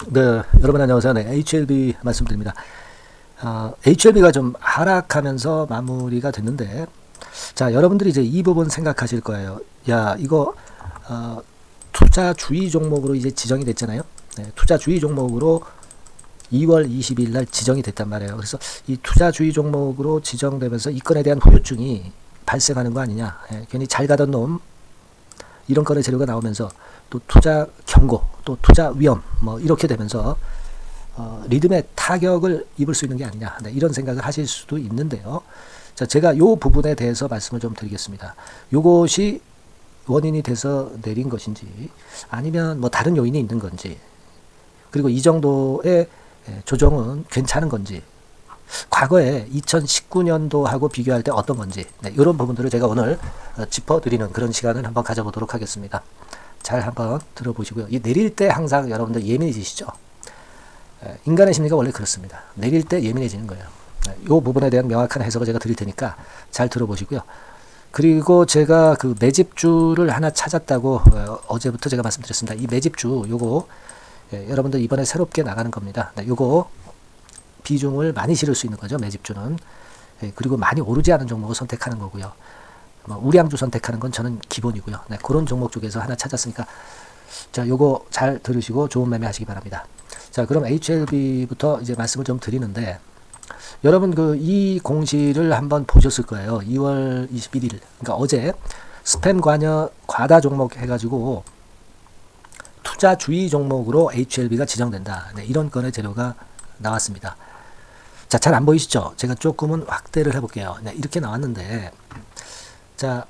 네, 여러분 안녕하세요. 네, HLB 말씀드립니다. HLB가 좀 하락하면서 마무리가 됐는데, 자, 여러분들이 이제 이 부분 생각하실 거예요. 야, 이거 투자주의 종목으로 이제 지정이 됐잖아요. 네, 투자주의 종목으로 2월 20일 날 지정이 됐단 말이에요. 그래서 이 투자주의 종목으로 지정되면서 이 건에 대한 후유증이 발생하는 거 아니냐. 괜히 잘 가던 놈 이런 건의 재료가 나오면서 또 투자 경고, 또 투자 위험 뭐 이렇게 되면서 리듬의 타격을 입을 수 있는 게 아니냐, 네, 이런 생각을 하실 수도 있는데요. 자, 제가 이 부분에 대해서 말씀을 좀 드리겠습니다. 이것이 원인이 돼서 내린 것인지 아니면 뭐 다른 요인이 있는 건지, 그리고 이 정도의 조정은 괜찮은 건지, 과거에 2019년도하고 비교할 때 어떤 건지, 네, 이런 부분들을 제가 오늘 짚어드리는 그런 시간을 한번 가져보도록 하겠습니다. 잘 한번 들어보시고요. 이 내릴 때 항상 여러분들 예민해지시죠. 인간의 심리가 원래 그렇습니다. 내릴 때 예민해지는 거예요. 이 부분에 대한 명확한 해석을 제가 드릴 테니까 잘 들어보시고요. 그리고 제가 그 매집주를 하나 찾았다고 어제부터 제가 말씀드렸습니다. 이 매집주 요거 여러분들 이번에 새롭게 나가는 겁니다. 요거 비중을 많이 실을 수 있는 거죠. 매집주는. 그리고 많이 오르지 않은 종목을 선택하는 거고요. 우량주 선택하는 건 저는 기본이고요. 네, 그런 종목 쪽에서 하나 찾았으니까, 자, 요거 잘 들으시고 좋은 매매 하시기 바랍니다. 자, 그럼 HLB부터 이제 말씀을 좀 드리는데, 여러분 이 공시를 한번 보셨을 거예요. 2월 21일. 그러니까 어제 스팸 관여 과다 종목 해가지고 투자주의 종목으로 HLB가 지정된다. 네, 이런 건의 재료가 나왔습니다. 자, 잘 안 보이시죠? 제가 조금은 확대를 해볼게요. 네, 이렇게 나왔는데, 자,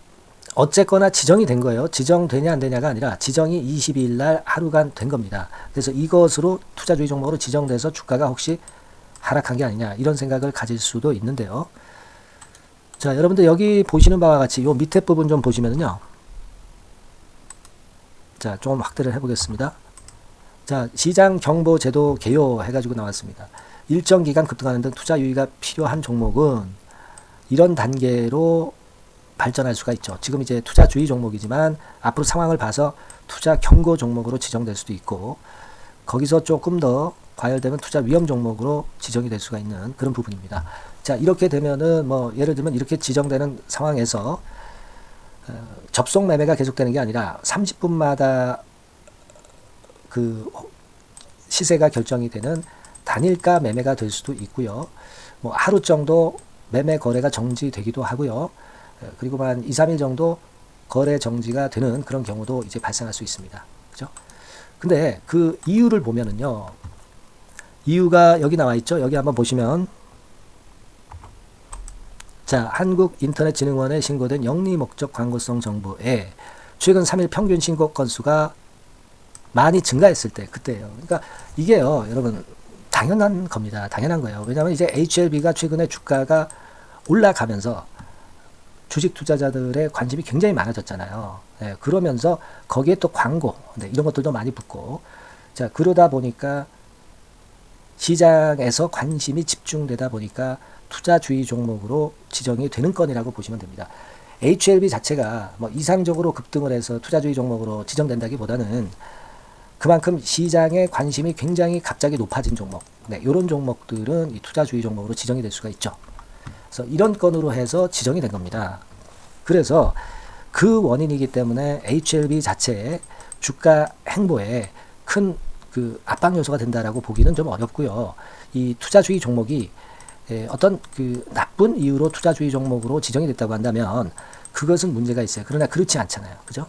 어쨌거나 지정이 된 거예요. 지정되냐 안 되냐가 아니라 지정이 22일 날 하루간 된 겁니다. 그래서 이것으로 투자주의 종목으로 지정돼서 주가가 혹시 하락한 게 아니냐, 이런 생각을 가질 수도 있는데요. 자, 여러분들 여기 보시는 바와 같이 요 밑에 부분 좀 보시면요. 자, 좀 확대를 해보겠습니다. 자, 시장 경보 제도 개요 해가지고 나왔습니다. 일정 기간 급등하는 등 투자 유의가 필요한 종목은 이런 단계로 발전할 수가 있죠. 지금 이제 투자주의 종목이지만 앞으로 상황을 봐서 투자 경고 종목으로 지정될 수도 있고, 거기서 조금 더 과열되면 투자 위험 종목으로 지정이 될 수가 있는 그런 부분입니다. 자, 이렇게 되면은 뭐 예를 들면 이렇게 지정되는 상황에서 접속 매매가 계속되는 게 아니라 30분마다 그 시세가 결정이 되는 단일가 매매가 될 수도 있고요. 뭐 하루 정도 매매 거래가 정지되기도 하고요. 그리고 한 2, 3일 정도 거래 정지가 되는 그런 경우도 이제 발생할 수 있습니다. 그죠? 근데 그 이유를 보면은요. 이유가 여기 나와 있죠. 여기 한번 보시면, 자, 한국인터넷진흥원에 신고된 영리 목적 광고성 정보에 최근 3일 평균 신고 건수가 많이 증가했을 때, 그때예요. 그러니까 이게요, 여러분, 당연한 겁니다. 당연한 거예요. 왜냐하면 이제 HLB가 최근에 주가가 올라가면서 주식 투자자들의 관심이 굉장히 많아졌잖아요. 네, 그러면서 거기에 또 광고, 네, 이런 것들도 많이 붙고, 자, 그러다 보니까 시장에서 관심이 집중되다 보니까 투자주의 종목으로 지정이 되는 건이라고 보시면 됩니다. HLB 자체가 뭐 이상적으로 급등을 해서 투자주의 종목으로 지정된다기보다는 그만큼 시장의 관심이 굉장히 갑자기 높아진 종목, 네, 이런 종목들은 이 투자주의 종목으로 지정이 될 수가 있죠. 그래서 이런 건으로 해서 지정이 된 겁니다. 그래서 그 원인이기 때문에 HLB 자체의 주가 행보에 큰 그 압박 요소가 된다라고 보기는 좀 어렵고요. 이 투자주의 종목이 어떤 그 나쁜 이유로 투자주의 종목으로 지정이 됐다고 한다면 그것은 문제가 있어요. 그러나 그렇지 않잖아요. 그죠?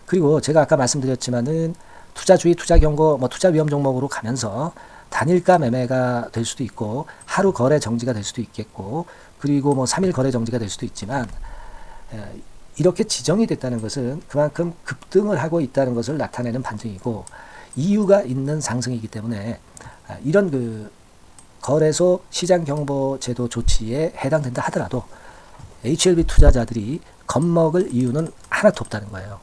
그리고 제가 아까 말씀드렸지만은 투자주의, 투자경고, 뭐 투자 위험 종목으로 가면서 단일가 매매가 될 수도 있고 하루 거래 정지가 될 수도 있겠고, 그리고 뭐 3일 거래 정지가 될 수도 있지만, 이렇게 지정이 됐다는 것은 그만큼 급등을 하고 있다는 것을 나타내는 반증이고 이유가 있는 상승이기 때문에 이런 그 거래소 시장 경보 제도 조치에 해당된다 하더라도 HLB 투자자들이 겁먹을 이유는 하나도 없다는 거예요.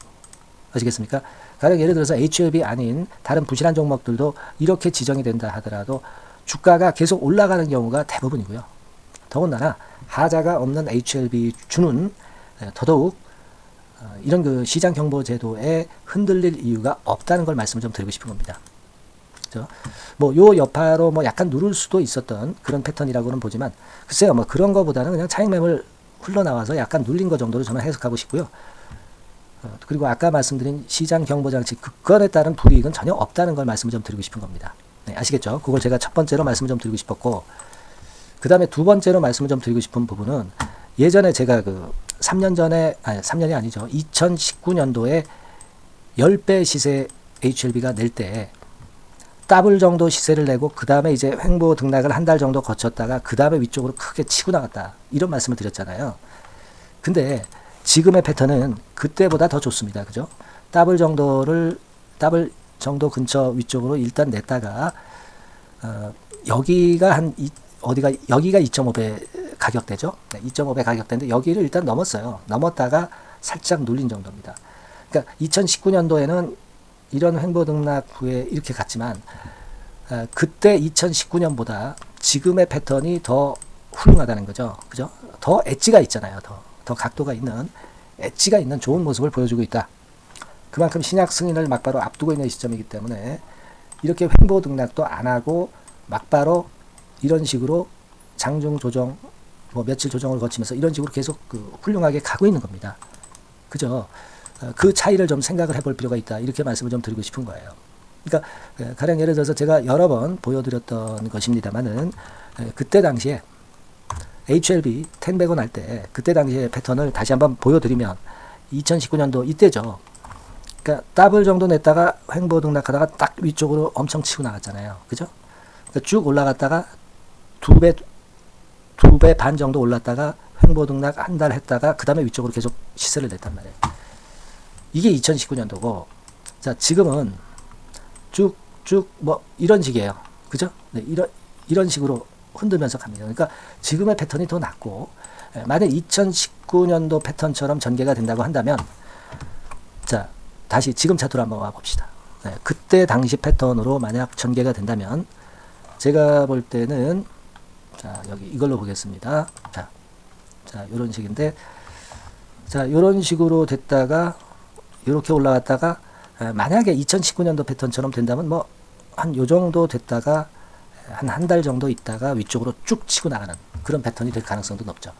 아시겠습니까? 가령 예를 들어서 HLB 아닌 다른 부실한 종목들도 이렇게 지정이 된다 하더라도 주가가 계속 올라가는 경우가 대부분이고요. 더군다나 하자가 없는 HLB 주는 더더욱 이런 그 시장 경보 제도에 흔들릴 이유가 없다는 걸 말씀을 좀 드리고 싶은 겁니다. 그죠? 뭐 요 여파로 뭐 약간 누를 수도 있었던 그런 패턴이라고는 보지만 글쎄요, 뭐 그런 거보다는 그냥 차익 매물 흘러나와서 약간 눌린 거 정도로 저는 해석하고 싶고요. 그리고 아까 말씀드린 시장 경보 장치 그건에 따른 불이익은 전혀 없다는 걸 말씀을 좀 드리고 싶은 겁니다. 네, 아시겠죠? 그걸 제가 첫 번째로 말씀을 좀 드리고 싶었고, 그 다음에 두 번째로 말씀을 좀 드리고 싶은 부분은 예전에 제가 그 3년 전에, 아니 3년이 아니죠. 2019년도에 10배 시세 HLB가 낼 때 더블 정도 시세를 내고 그 다음에 이제 횡보 등락을 한 달 정도 거쳤다가 그 다음에 위쪽으로 크게 치고 나갔다. 이런 말씀을 드렸잖아요. 근데 지금의 패턴은 그때보다 더 좋습니다. 그죠? 더블 정도 근처 위쪽으로 일단 냈다가 여기가 여기가 2.5배 가격대죠. 네, 2.5배 가격대인데 여기를 일단 넘었어요. 넘었다가 살짝 눌린 정도입니다. 그러니까 2019년도에는 이런 횡보 등락 후에 이렇게 갔지만 그때 2019년보다 지금의 패턴이 더 훌륭하다는 거죠. 그죠? 더 엣지가 있잖아요. 더 각도가 있는 엣지가 있는 좋은 모습을 보여주고 있다. 그만큼 신약 승인을 막바로 앞두고 있는 시점이기 때문에 이렇게 횡보 등락도 안 하고 막바로 이런 식으로 장중 조정, 뭐 며칠 조정을 거치면서 이런 식으로 계속 훌륭하게 가고 있는 겁니다. 그죠? 그 차이를 좀 생각을 해볼 필요가 있다. 이렇게 말씀을 좀 드리고 싶은 거예요. 그러니까 가령 예를 들어서 제가 여러 번 보여드렸던 것입니다만은 그때 당시에 HLB 10백원 할 때 그때 당시의 패턴을 다시 한번 보여드리면 2019년도 이때죠. 그러니까 더블 정도 냈다가 횡보 등락하다가 딱 위쪽으로 엄청 치고 나갔잖아요. 그죠? 그러니까 쭉 올라갔다가 두 배 반 정도 올랐다가 횡보 등락 한 달 했다가 그 다음에 위쪽으로 계속 시세를 냈단 말이에요. 이게 2019년도고, 자, 지금은 쭉 뭐 이런 식이에요. 그죠? 네, 이런 식으로 흔들면서 갑니다. 그러니까 지금의 패턴이 더 낫고, 만약 2019년도 패턴처럼 전개가 된다고 한다면, 자, 다시 지금 차트로 한번 와봅시다. 네, 그때 당시 패턴으로 만약 전개가 된다면, 제가 볼 때는, 자, 여기 이걸로 보겠습니다. 자, 요런 식인데, 자, 요런 식으로 됐다가, 이렇게 올라갔다가, 만약에 2019년도 패턴처럼 된다면, 뭐, 한 요 정도 됐다가, 한 달 정도 있다가 위쪽으로 쭉 치고 나가는 그런 패턴이 될 가능성도 높죠.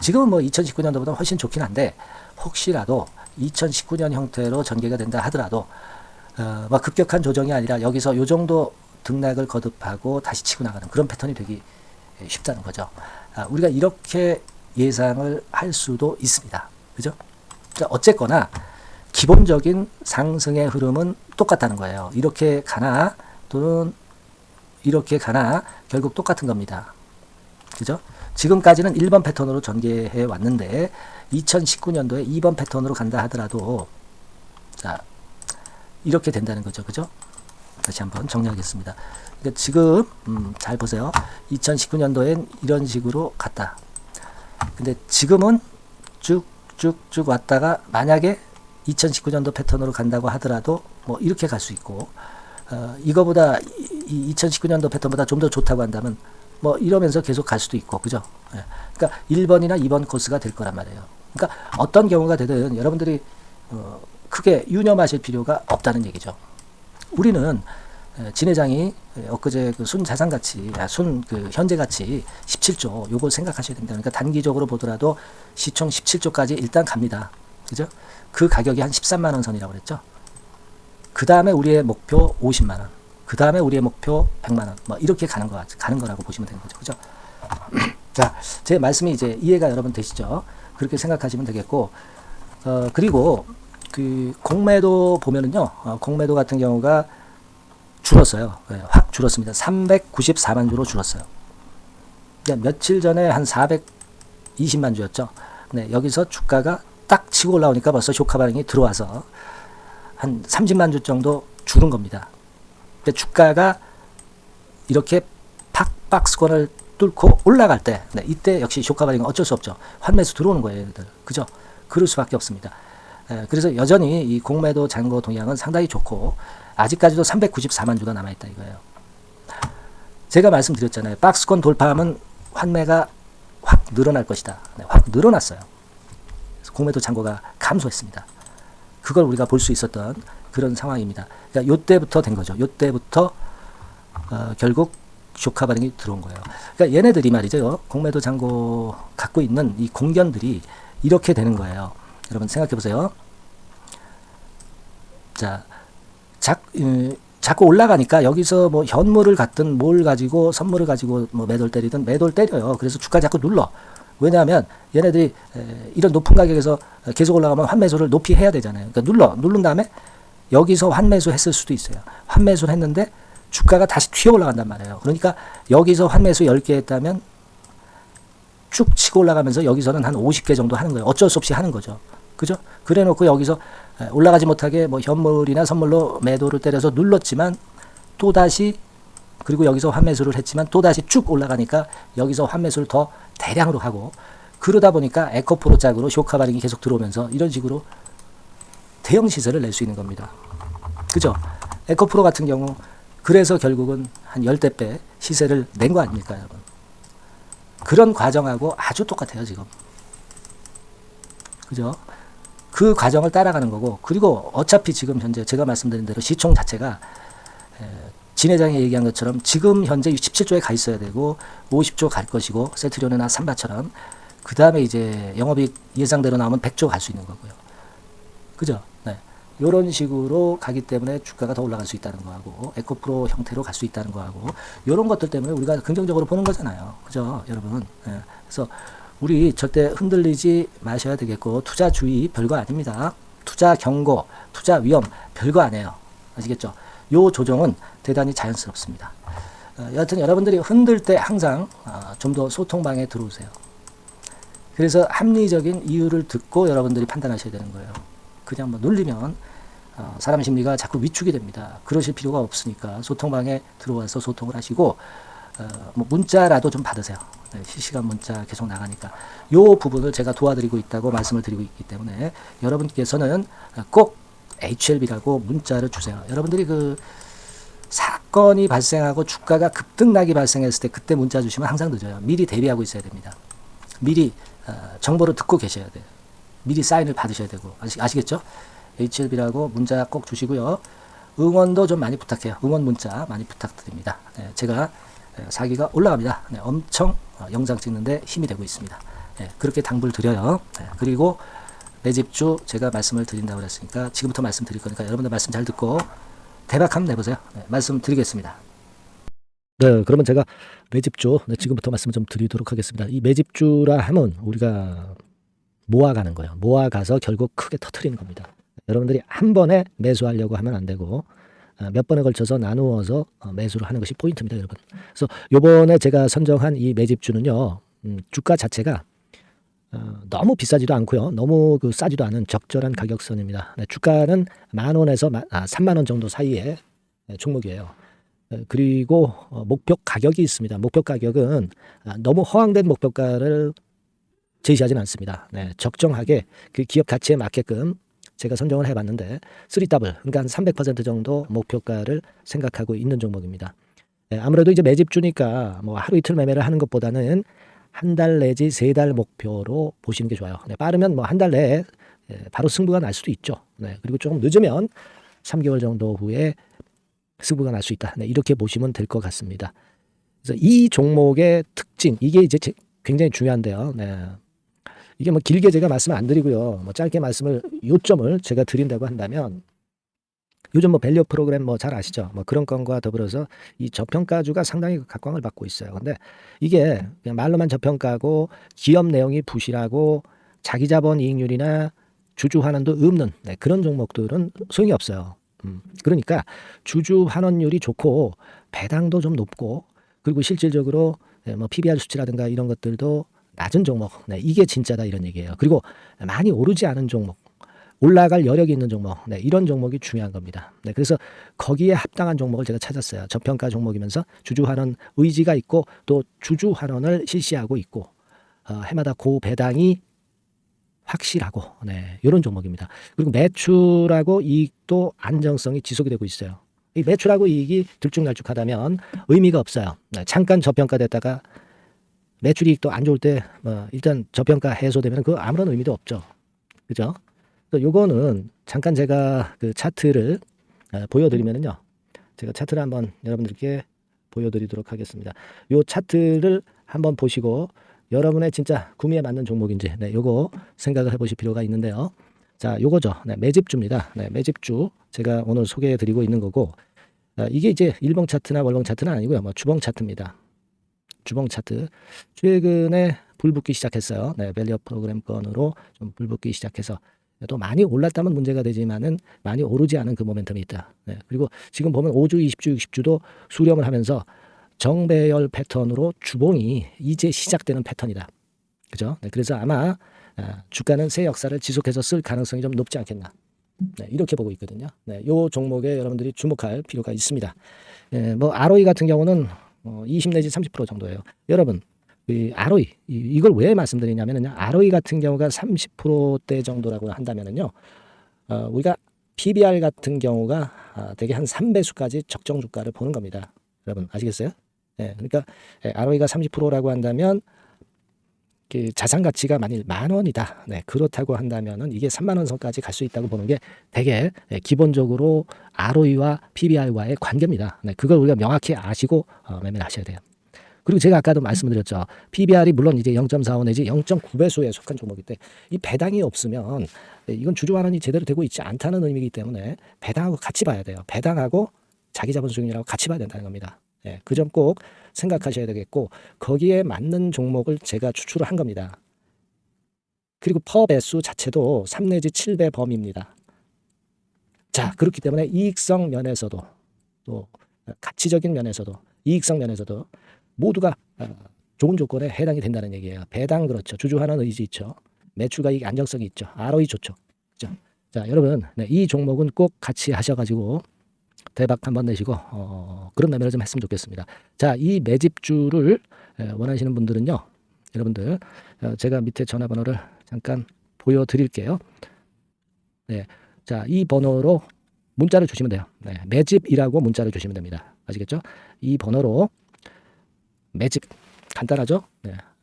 지금은 뭐 2019년도보다 훨씬 좋긴 한데, 혹시라도 2019년 형태로 전개가 된다 하더라도, 뭐 급격한 조정이 아니라 여기서 요 정도 등락을 거듭하고 다시 치고 나가는 그런 패턴이 되기 쉽다는 거죠. 우리가 이렇게 예상을 할 수도 있습니다. 그죠? 어쨌거나 기본적인 상승의 흐름은 똑같다는 거예요. 이렇게 가나 또는 이렇게 가나 결국 똑같은 겁니다. 그죠? 지금까지는 1번 패턴으로 전개해 왔는데 2019년도에 2번 패턴으로 간다 하더라도 자, 이렇게 된다는 거죠. 그죠? 다시 한번 정리하겠습니다. 그러니까 지금 잘 보세요. 2019년도엔 이런 식으로 갔다. 근데 지금은 쭉 왔다가 만약에 2019년도 패턴으로 간다고 하더라도 뭐 이렇게 갈 수 있고 이거보다 이 2019년도 패턴보다 좀 더 좋다고 한다면 뭐 이러면서 계속 갈 수도 있고 그죠? 예. 그러니까 1번이나 2번 코스가 될 거란 말이에요. 그러니까 어떤 경우가 되든 여러분들이 크게 유념하실 필요가 없다는 얘기죠. 우리는 진 회장이 엊그제 그 순자산가치, 그 현재가치 17조 요거 생각하셔야 됩니다. 그러니까 단기적으로 보더라도 시총 17조까지 일단 갑니다. 그죠? 그 가격이 한 13만 원 선이라고 그랬죠. 그 다음에 우리의 목표 50만 원. 그 다음에 우리의 목표 100만 원. 뭐 이렇게 가는 거라고 보시면 되는 거죠. 그죠? 자, 제 말씀이 이제 이해가 여러분 되시죠? 그렇게 생각하시면 되겠고, 그리고 그 공매도 보면은요, 공매도 같은 경우가 줄었어요. 네, 확 줄었습니다. 394만 주로 줄었어요. 네, 며칠 전에 한 420만 주였죠. 네, 여기서 주가가 딱 치고 올라오니까 벌써 쇼카 반응이 들어와서 한 30만 주 정도 줄은 겁니다. 주가가 이렇게 박스권을 뚫고 올라갈 때, 네, 이때 역시 쇼카 반응은 어쩔 수 없죠. 환매수 들어오는 거예요, 얘들. 그죠? 그럴 수밖에 없습니다. 그래서 여전히 이 공매도 잔고 동향은 상당히 좋고, 아직까지도 394만 주가 남아있다 이거예요. 제가 말씀드렸잖아요. 박스권 돌파하면 환매가 확 늘어날 것이다. 네, 확 늘어났어요. 그래서 공매도 잔고가 감소했습니다. 그걸 우리가 볼 수 있었던 그런 상황입니다. 그러니까 요때부터 된 거죠. 요때부터 결국 조카 반응이 들어온 거예요. 그러니까 얘네들이 말이죠. 공매도 잔고 갖고 있는 이 공견들이 이렇게 되는 거예요. 여러분 생각해 보세요. 자, 자꾸 올라가니까 여기서 뭐 현물을 갖든 뭘 가지고 선물을 가지고 뭐 매도를 때리든 매도를 때려요. 그래서 주가 자꾸 눌러. 왜냐하면 얘네들이 이런 높은 가격에서 계속 올라가면 환매수를 높이 해야 되잖아요. 그러니까 누른 다음에 여기서 환매수 했을 수도 있어요. 환매수를 했는데 주가가 다시 튀어 올라간단 말이에요. 그러니까 여기서 환매수 10개 했다면 쭉 치고 올라가면서 여기서는 한 50개 정도 하는 거예요. 어쩔 수 없이 하는 거죠. 그죠? 그래 놓고 여기서 올라가지 못하게 뭐 현물이나 선물로 매도를 때려서 눌렀지만 또다시 그리고 여기서 환매수를 했지만 또다시 쭉 올라가니까 여기서 환매수를 더 대량으로 하고 그러다 보니까 에코프로 짝으로 쇼카 반응이 계속 들어오면서 이런 식으로 대형 시세를 낼 수 있는 겁니다. 그죠? 에코프로 같은 경우 그래서 결국은 한 10대 시세를 낸 거 아닙니까, 여러분? 그런 과정하고 아주 똑같아요, 지금. 그죠? 그 과정을 따라가는 거고, 그리고 어차피 지금 현재 제가 말씀드린 대로 시총 자체가 진 회장이 얘기한 것처럼 지금 현재 17조에 가 있어야 되고 50조 갈 것이고 세트료나 삼바처럼 그 다음에 이제 영업이익 예상대로 나오면 100조 갈 수 있는 거고요. 그죠? 네. 이런 식으로 가기 때문에 주가가 더 올라갈 수 있다는 거하고 에코프로 형태로 갈 수 있다는 거하고 이런 것들 때문에 우리가 긍정적으로 보는 거잖아요. 그죠? 여러분. 네. 그래서 우리 절대 흔들리지 마셔야 되겠고 투자 주의 별거 아닙니다. 투자 경고, 투자 위험 별거 아니에요. 아시겠죠? 요 조정은 대단히 자연스럽습니다. 여하튼 여러분들이 흔들 때 항상 좀 더 소통방에 들어오세요. 그래서 합리적인 이유를 듣고 여러분들이 판단하셔야 되는 거예요. 그냥 뭐 눌리면 사람 심리가 자꾸 위축이 됩니다. 그러실 필요가 없으니까 소통방에 들어와서 소통을 하시고 뭐 문자라도 좀 받으세요. 네, 실시간 문자 계속 나가니까 요 부분을 제가 도와드리고 있다고 말씀을 드리고 있기 때문에 여러분께서는 꼭 HLB라고 문자를 주세요. 여러분들이 그 사건이 발생하고 주가가 급등락이 발생했을 때 그때 문자 주시면 항상 늦어요. 미리 대비하고 있어야 됩니다. 미리 정보를 듣고 계셔야 돼요. 미리 사인을 받으셔야 되고 아시겠죠? HLB라고 문자 꼭 주시고요. 응원도 좀 많이 부탁해요. 응원 문자 많이 부탁드립니다. 네, 제가 사기가 올라갑니다. 네, 엄청 영상 찍는데 힘이 되고 있습니다. 네, 그렇게 당부를 드려요. 네, 그리고 매집주 제가 말씀을 드린다고 그랬으니까 지금부터 말씀드릴 거니까 여러분들 말씀 잘 듣고 대박 한번 내보세요. 네, 말씀 드리겠습니다. 네, 그러면 제가 매집주 지금부터 말씀 좀 드리도록 하겠습니다. 이 매집주라 하면 우리가 모아가는 거예요. 모아가서 결국 크게 터트리는 겁니다. 여러분들이 한 번에 매수하려고 하면 안 되고 몇 번에 걸쳐서 나누어서 매수를 하는 것이 포인트입니다, 여러분. 그래서 요번에 제가 선정한 이 매집주는요, 주가 자체가 너무 비싸지도 않고요, 너무 싸지도 않은 적절한 가격선입니다. 네, 주가는 10,000원에서 30,000원 정도 사이의 종목이에요. 그리고 목표 가격이 있습니다. 목표 가격은 너무 허황된 목표가를 제시하지는 않습니다. 네, 적정하게 그 기업 가치에 맞게끔 제가 선정을 해봤는데 3W, 그러니까 한 300% 정도 목표가를 생각하고 있는 종목입니다. 네, 아무래도 이제 매집주니까 뭐 하루 이틀 매매를 하는 것보다는 한 달 내지 3달 목표로 보시는 게 좋아요. 네, 빠르면 뭐 한 달 내에 바로 승부가 날 수도 있죠. 네, 그리고 조금 늦으면 3개월 정도 후에 승부가 날 수 있다. 네, 이렇게 보시면 될 것 같습니다. 그래서 이 종목의 특징, 이게 이제 굉장히 중요한데요. 네. 이게 뭐 길게 제가 말씀을 안 드리고요. 뭐 짧게 말씀을 요점을 제가 드린다고 한다면 요즘 뭐 밸류 프로그램 뭐 잘 아시죠? 뭐 그런 건과 더불어서 이 저평가주가 상당히 각광을 받고 있어요. 근데 이게 그냥 말로만 저평가고 기업 내용이 부실하고 자기 자본 이익률이나 주주 환원도 없는 그런 종목들은 소용이 없어요. 그러니까 주주 환원율이 좋고 배당도 좀 높고 그리고 실질적으로 뭐 PBR 수치라든가 이런 것들도 낮은 종목, 이게 진짜다 이런 얘기예요. 그리고 많이 오르지 않은 종목, 올라갈 여력이 있는 종목, 이런 종목이 중요한 겁니다. 그래서 거기에 합당한 종목을 제가 찾았어요. 저평가 종목이면서 주주 환원 의지가 있고 또 주주 환원을 실시하고 있고 해마다 고배당이 확실하고 이런 종목입니다. 그리고 매출하고 이익도 안정성이 지속이 되고 있어요. 이 매출하고 이익이 들쭉날쭉하다면 의미가 없어요. 잠깐 저평가됐다가 매출이익도 안 좋을 때 일단 저평가 해소되면 그 아무런 의미도 없죠. 그죠? 요거는 잠깐 제가 그 차트를 보여드리면은요. 제가 차트를 한번 여러분들께 보여드리도록 하겠습니다. 요 차트를 한번 보시고 여러분의 진짜 구매에 맞는 종목인지 요거 생각을 해보실 필요가 있는데요. 자, 요거죠. 매집주입니다. 매집주 제가 오늘 소개해드리고 있는 거고, 이게 이제 일봉 차트나 월봉 차트는 아니고요. 뭐 주봉 차트입니다. 주봉 차트. 최근에 불붙기 시작했어요. 밸리업 프로그램 건으로 좀 불붙기 시작해서 또 많이 올랐다면 문제가 되지만은 많이 오르지 않은 그 모멘텀이 있다. 그리고 지금 보면 5주, 20주, 60주도 수렴을 하면서 정배열 패턴으로 주봉이 이제 시작되는 패턴이다. 그죠? 그래서 아마 주가는 새 역사를 지속해서 쓸 가능성이 좀 높지 않겠나. 이렇게 보고 있거든요. 이 종목에 여러분들이 주목할 필요가 있습니다. 뭐 ROE 같은 경우는 20 내지 30% 정도예요. 여러분, 이 ROE 이걸 왜 말씀드리냐면요. ROE 같은 경우가 30%대 정도라고 한다면은요. 우리가 PBR 같은 경우가 대개 한 3배수까지 적정 주가를 보는 겁니다. 여러분 아시겠어요? 그러니까 ROE가 30%라고 한다면 그 자산 가치가 만일 10,000원이다. 그렇다고 한다면은 이게 30,000원 선까지 갈 수 있다고 보는 게 되게 기본적으로 ROE와 PBR과의 관계입니다. 그걸 우리가 명확히 아시고 매매를 하셔야 돼요. 그리고 제가 아까도 말씀드렸죠. PBR이 물론 이제 0.45 내지 0.9배수에 속한 종목인데 이 배당이 없으면 이건 주주 환원이 제대로 되고 있지 않다는 의미이기 때문에 배당하고 같이 봐야 돼요. 배당하고 자기 자본 수익률하고 같이 봐야 된다는 겁니다. 그 점 꼭 생각하셔야 되겠고 거기에 맞는 종목을 제가 추출을 한 겁니다. 그리고 퍼 배수 자체도 3 내지 7배 범위입니다. 자, 그렇기 때문에 이익성 면에서도 또 가치적인 면에서도 이익성 면에서도 모두가 좋은 조건에 해당이 된다는 얘기예요. 배당 그렇죠. 주주 환원 의지 있죠. 매출가익 안정성이 있죠. ROE 좋죠. 그렇죠? 자, 여러분 이 종목은 꼭 같이 하셔가지고 대박 한번 내시고 그런 매매를 좀 했으면 좋겠습니다. 자, 이 매집주를 원하시는 분들은요. 여러분들 제가 밑에 전화번호를 잠깐 보여드릴게요. 자, 이 번호로 문자를 주시면 돼요. 매집이라고 문자를 주시면 됩니다. 아시겠죠? 이 번호로 매집 간단하죠?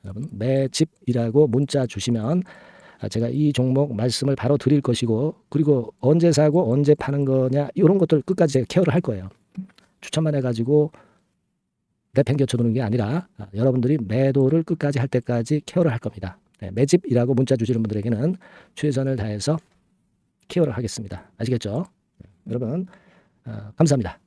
여러분 매집이라고 문자 주시면 제가 이 종목 말씀을 바로 드릴 것이고 그리고 언제 사고 언제 파는 거냐 이런 것들 끝까지 제가 케어를 할 거예요. 추천만 해가지고 내팽겨쳐 두는 게 아니라 여러분들이 매도를 끝까지 할 때까지 케어를 할 겁니다. 매집이라고 문자 주시는 분들에게는 최선을 다해서 케어를 하겠습니다. 아시겠죠? 여러분 감사합니다.